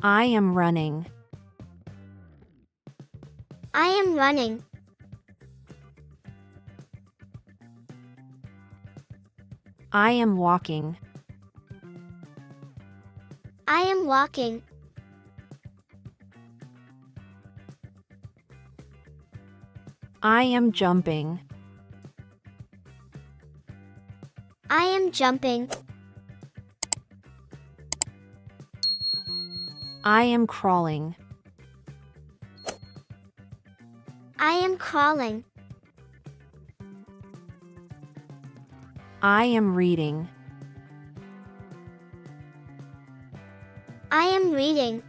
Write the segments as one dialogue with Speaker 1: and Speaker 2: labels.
Speaker 1: I am running.
Speaker 2: I am running.
Speaker 1: I am walking.
Speaker 2: I am walking.
Speaker 1: I am jumping.
Speaker 2: I am jumping.
Speaker 1: I am crawling.
Speaker 2: I am crawling.
Speaker 1: I am reading.
Speaker 2: I am reading.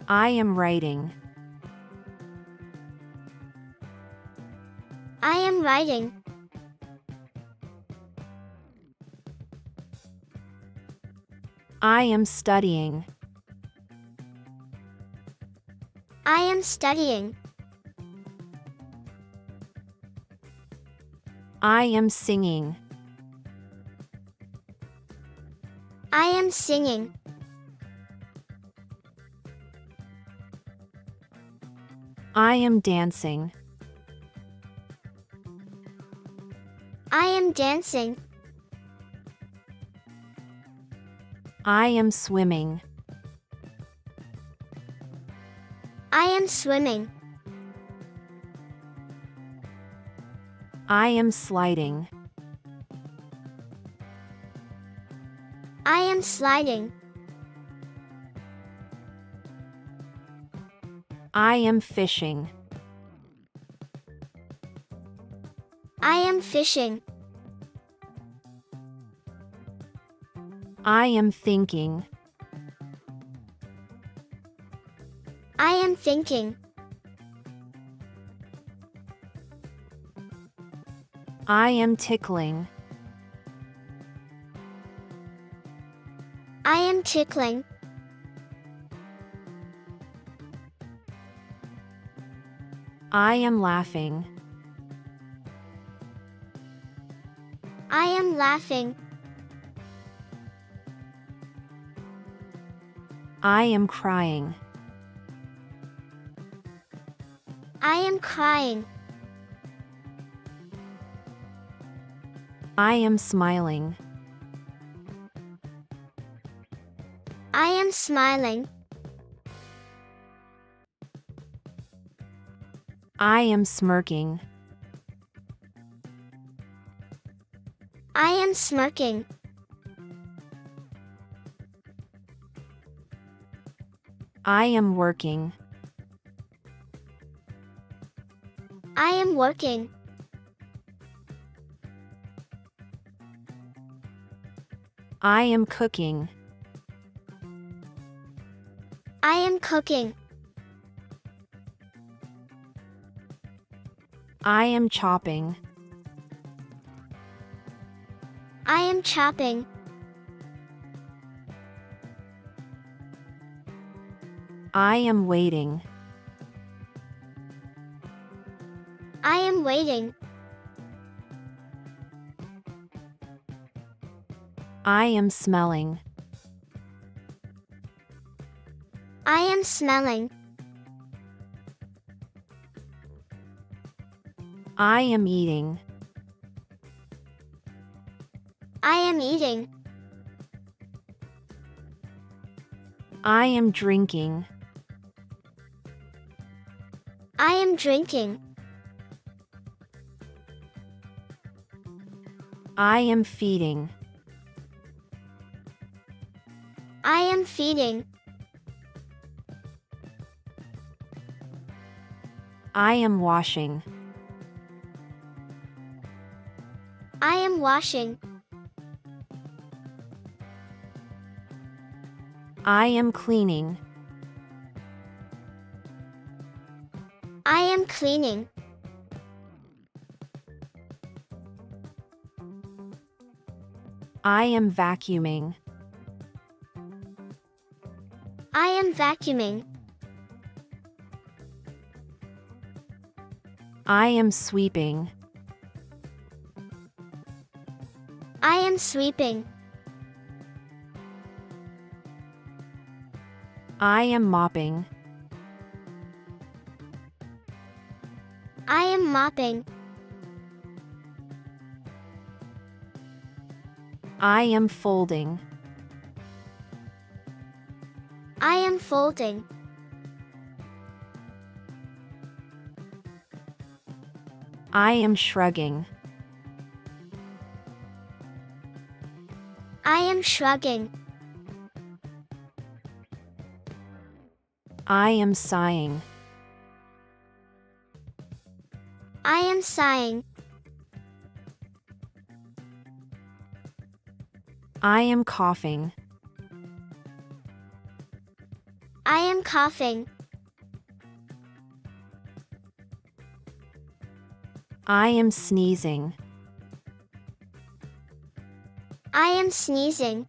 Speaker 1: I am writing.
Speaker 2: I am writing.
Speaker 1: I am studying.
Speaker 2: I am studying.
Speaker 1: I am singing.
Speaker 2: I am singing.
Speaker 1: I am dancing.
Speaker 2: I am dancing.
Speaker 1: I am swimming.
Speaker 2: I am swimming.
Speaker 1: I am sliding.
Speaker 2: I am sliding.
Speaker 1: I am fishing.
Speaker 2: I am fishing.
Speaker 1: I am thinking.
Speaker 2: I am thinking.
Speaker 1: I am tickling.
Speaker 2: I am tickling.
Speaker 1: I am laughing.
Speaker 2: I am laughing.
Speaker 1: I am crying.
Speaker 2: I am crying.
Speaker 1: I am smiling.
Speaker 2: I am smiling.
Speaker 1: I am smirking.
Speaker 2: I am smirking.
Speaker 1: I am working.
Speaker 2: I am working.
Speaker 1: I am cooking.
Speaker 2: I am cooking.
Speaker 1: I am chopping.
Speaker 2: I am chopping.
Speaker 1: I am waiting.
Speaker 2: I am waiting.
Speaker 1: I am smelling.
Speaker 2: I am smelling.
Speaker 1: I am eating.
Speaker 2: I am eating.
Speaker 1: I am drinking.
Speaker 2: I am drinking.
Speaker 1: I am feeding.
Speaker 2: I am feeding.
Speaker 1: I am washing.
Speaker 2: I am washing.
Speaker 1: I am cleaning.
Speaker 2: I am cleaning.
Speaker 1: I am vacuuming.
Speaker 2: I am vacuuming.
Speaker 1: I am sweeping.
Speaker 2: I am sweeping.
Speaker 1: I am mopping.
Speaker 2: I am mopping.
Speaker 1: I am folding.
Speaker 2: I am folding.
Speaker 1: I am shrugging.
Speaker 2: I am shrugging.
Speaker 1: I am sighing.
Speaker 2: I am sighing.
Speaker 1: I am coughing.
Speaker 2: I am coughing.
Speaker 1: I am sneezing.
Speaker 2: I am sneezing.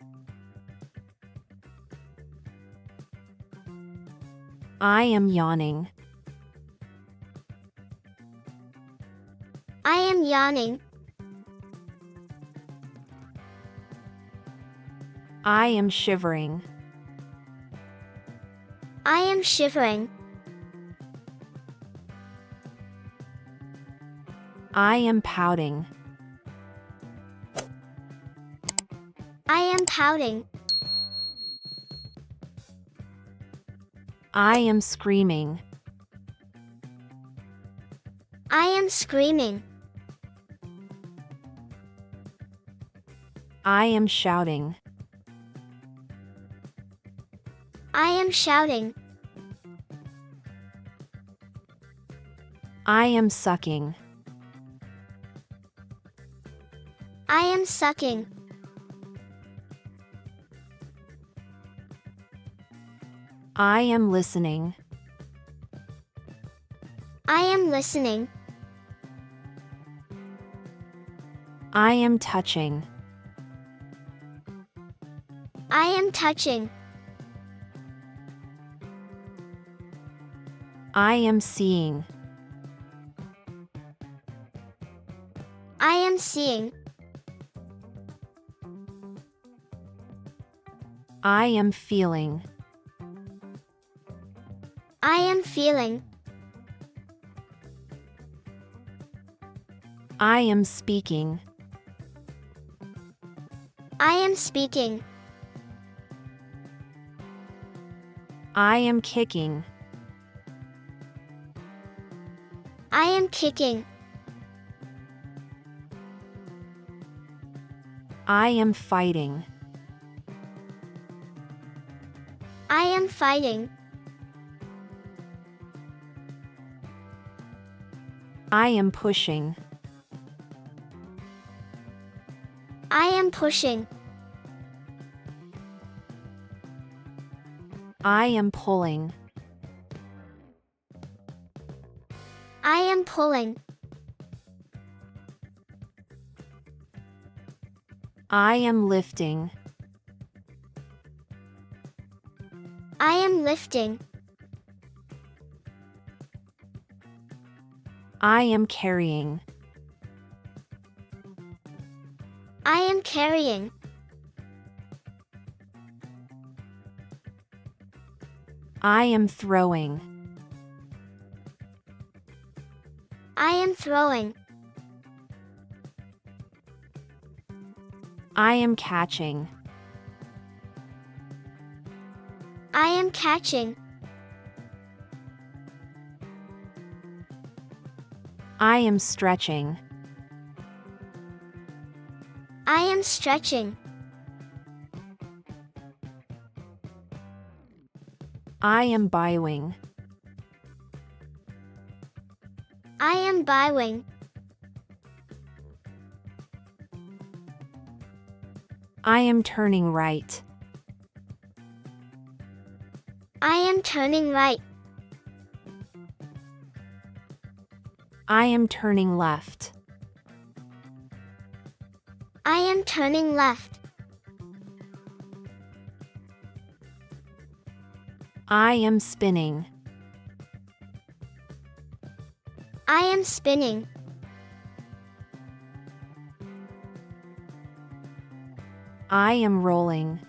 Speaker 1: I am yawning.
Speaker 2: I am yawning.
Speaker 1: I am shivering.
Speaker 2: I am shivering.
Speaker 1: I am pouting.
Speaker 2: I am pouting.
Speaker 1: I am screaming.
Speaker 2: I am screaming.
Speaker 1: I am shouting.
Speaker 2: I am shouting.
Speaker 1: I am sucking.
Speaker 2: I am sucking.
Speaker 1: I am listening.
Speaker 2: I am listening.
Speaker 1: I am touching.
Speaker 2: I am touching.
Speaker 1: I am seeing.
Speaker 2: I am seeing.
Speaker 1: I am feeling.
Speaker 2: I am feeling.
Speaker 1: I am speaking.
Speaker 2: I am speaking.
Speaker 1: I am kicking.
Speaker 2: I am kicking.
Speaker 1: I am fighting.
Speaker 2: I am fighting.
Speaker 1: I am pushing.
Speaker 2: I am pushing.
Speaker 1: I am pulling.
Speaker 2: I am pulling.
Speaker 1: I am lifting.
Speaker 2: I am lifting.
Speaker 1: I am carrying.
Speaker 2: I am carrying.
Speaker 1: I am throwing.
Speaker 2: I am throwing.
Speaker 1: I am catching.
Speaker 2: I am catching.
Speaker 1: I am stretching.
Speaker 2: I am stretching.
Speaker 1: I am bowing.
Speaker 2: I am bowing.
Speaker 1: I am turning right.
Speaker 2: I am turning right.
Speaker 1: I am turning left.
Speaker 2: I am turning left.
Speaker 1: I am spinning.
Speaker 2: I am spinning.
Speaker 1: I am rolling.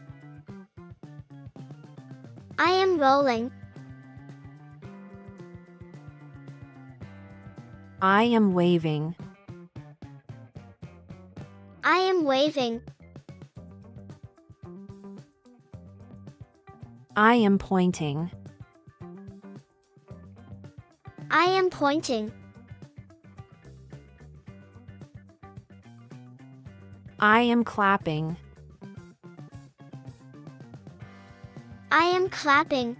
Speaker 2: I am rolling.
Speaker 1: I am waving.
Speaker 2: I am waving.
Speaker 1: I am pointing.
Speaker 2: I am pointing.
Speaker 1: I am clapping.
Speaker 2: I am clapping.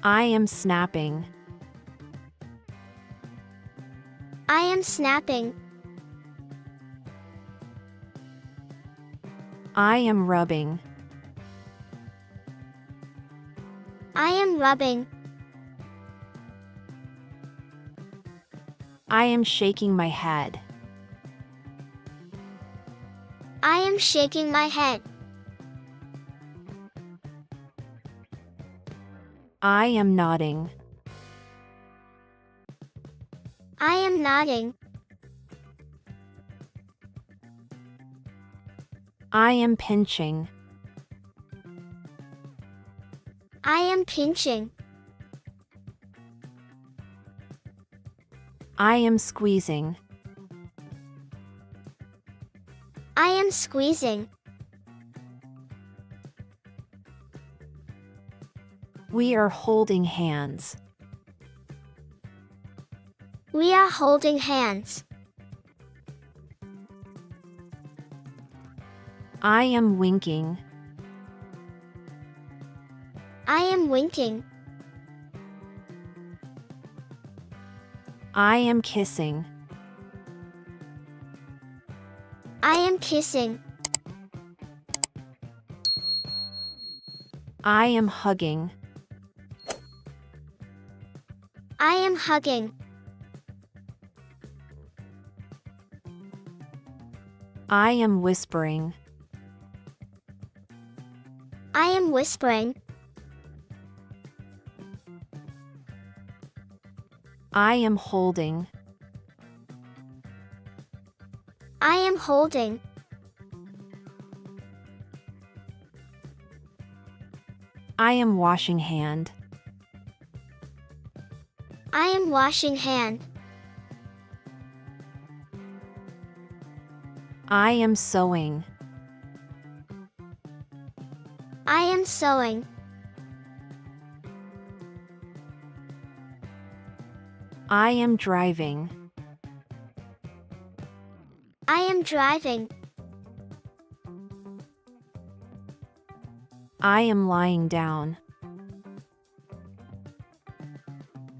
Speaker 1: I am snapping.
Speaker 2: I am snapping.
Speaker 1: I am rubbing.
Speaker 2: I am rubbing.
Speaker 1: I am shaking my head.
Speaker 2: I am shaking my head.
Speaker 1: I am nodding.
Speaker 2: I am nodding.
Speaker 1: I am pinching.
Speaker 2: I am pinching.
Speaker 1: I am squeezing.
Speaker 2: I am squeezing.
Speaker 1: We are holding hands.
Speaker 2: We are holding hands.
Speaker 1: I am winking.
Speaker 2: I am winking.
Speaker 1: I am kissing.
Speaker 2: I am kissing.
Speaker 1: I am hugging.
Speaker 2: I am hugging.
Speaker 1: I am whispering.
Speaker 2: I am whispering.
Speaker 1: I am holding.
Speaker 2: I am holding.
Speaker 1: I am washing hand.
Speaker 2: I am washing hand.
Speaker 1: I am sewing.
Speaker 2: I am sewing.
Speaker 1: I am driving.
Speaker 2: I am driving.
Speaker 1: I am lying down.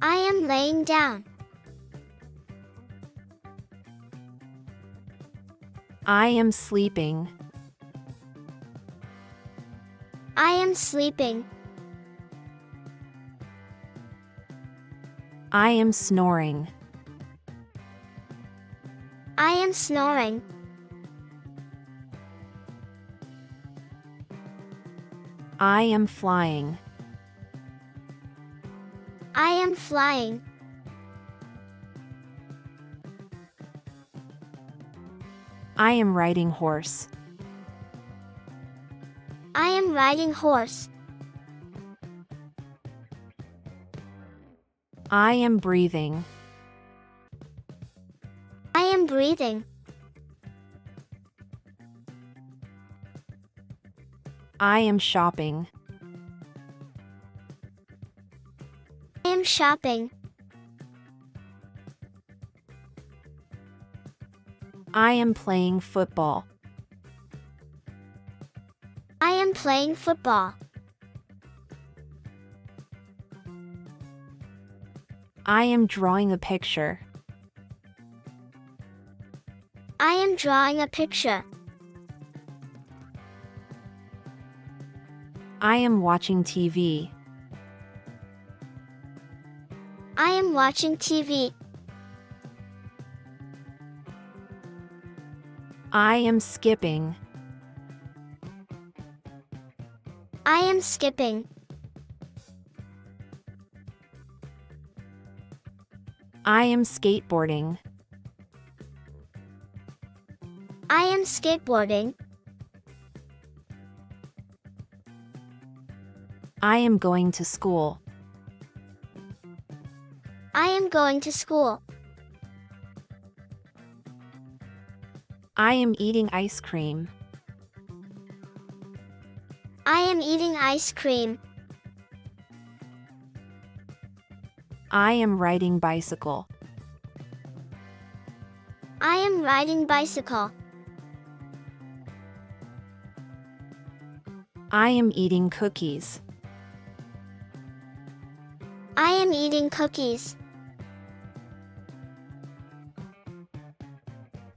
Speaker 2: I am laying down.
Speaker 1: I am sleeping.
Speaker 2: I am sleeping.
Speaker 1: I am snoring.
Speaker 2: I am snoring.
Speaker 1: I am flying.
Speaker 2: I am flying.
Speaker 1: I am riding horse.
Speaker 2: I am riding horse.
Speaker 1: I am breathing.
Speaker 2: I am breathing.
Speaker 1: I am shopping.
Speaker 2: I am shopping.
Speaker 1: I am playing football.
Speaker 2: I am playing football.
Speaker 1: I am drawing a picture.
Speaker 2: I am drawing a picture.
Speaker 1: I am watching TV.
Speaker 2: I am watching TV.
Speaker 1: I am skipping.
Speaker 2: I am skipping.
Speaker 1: I am skateboarding.
Speaker 2: I am skateboarding.
Speaker 1: I am going to school.
Speaker 2: I am going to school.
Speaker 1: I am eating ice cream.
Speaker 2: I am eating ice cream.
Speaker 1: I am riding bicycle.
Speaker 2: I am riding bicycle.
Speaker 1: I am eating cookies.
Speaker 2: I am eating cookies.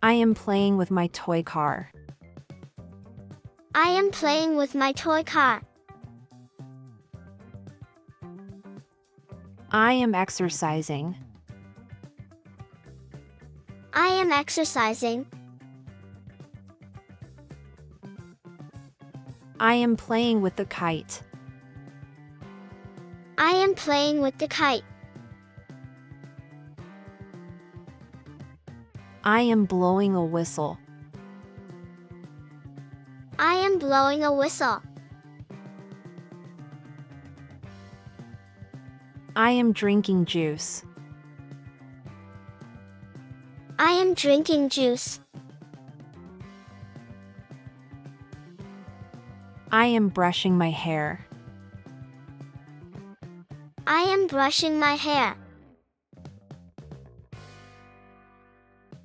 Speaker 1: I am playing with my toy car.
Speaker 2: I am playing with my toy car.
Speaker 1: I am exercising.
Speaker 2: I am exercising.
Speaker 1: I am playing with the kite.
Speaker 2: I am playing with the kite.
Speaker 1: I am blowing a whistle.
Speaker 2: I am blowing a whistle.
Speaker 1: I am drinking juice.
Speaker 2: I am drinking juice.
Speaker 1: I am brushing my hair.
Speaker 2: I am brushing my hair.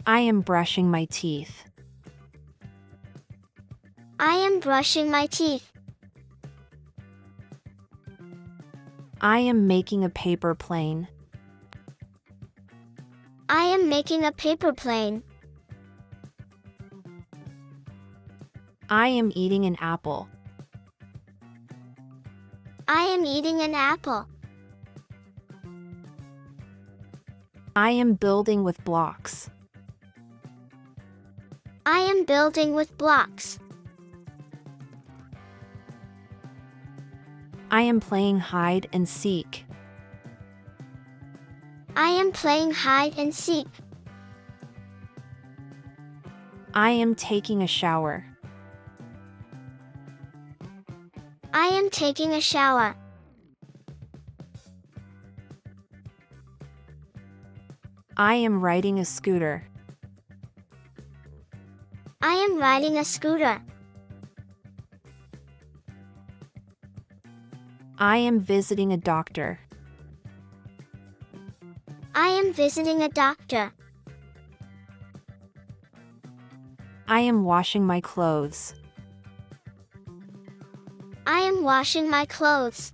Speaker 1: I am brushing my teeth.
Speaker 2: I am brushing my teeth.
Speaker 1: I am making a paper plane.
Speaker 2: I am making a paper plane.
Speaker 1: I am eating an apple.
Speaker 2: I am eating an apple.
Speaker 1: I am building with blocks.
Speaker 2: I am building with blocks.
Speaker 1: I am playing hide and seek.
Speaker 2: I am playing hide and seek.
Speaker 1: I am taking a shower.
Speaker 2: I am taking a shower.
Speaker 1: I am riding a scooter.
Speaker 2: I am riding a scooter.
Speaker 1: I am visiting a doctor.
Speaker 2: I am visiting a doctor.
Speaker 1: I am washing my clothes.
Speaker 2: I am washing my clothes.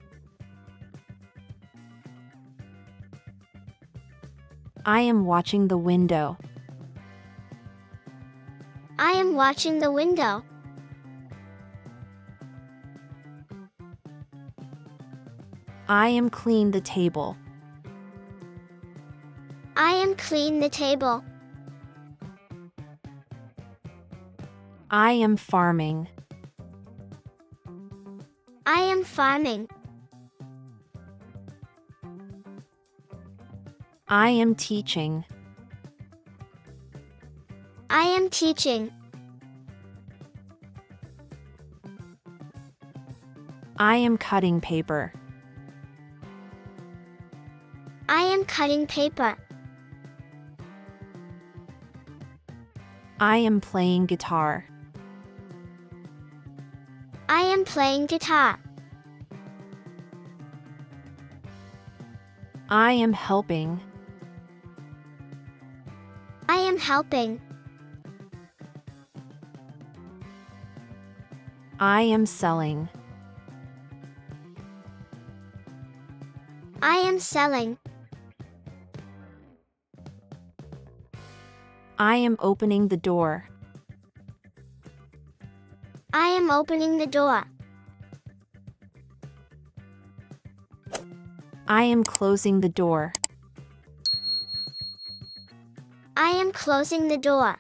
Speaker 1: I am watching the window.
Speaker 2: I am watching the window.
Speaker 1: I am clean the table.
Speaker 2: I am clean the table.
Speaker 1: I am farming.
Speaker 2: I am farming.
Speaker 1: I am teaching.
Speaker 2: I am teaching.
Speaker 1: I am cutting paper.
Speaker 2: I am cutting paper.
Speaker 1: I am playing guitar.
Speaker 2: I am playing guitar.
Speaker 1: I am helping.
Speaker 2: I am helping.
Speaker 1: I am selling.
Speaker 2: I am selling.
Speaker 1: I am opening the door.
Speaker 2: I am opening the door.
Speaker 1: I am closing the door.
Speaker 2: I am closing the door.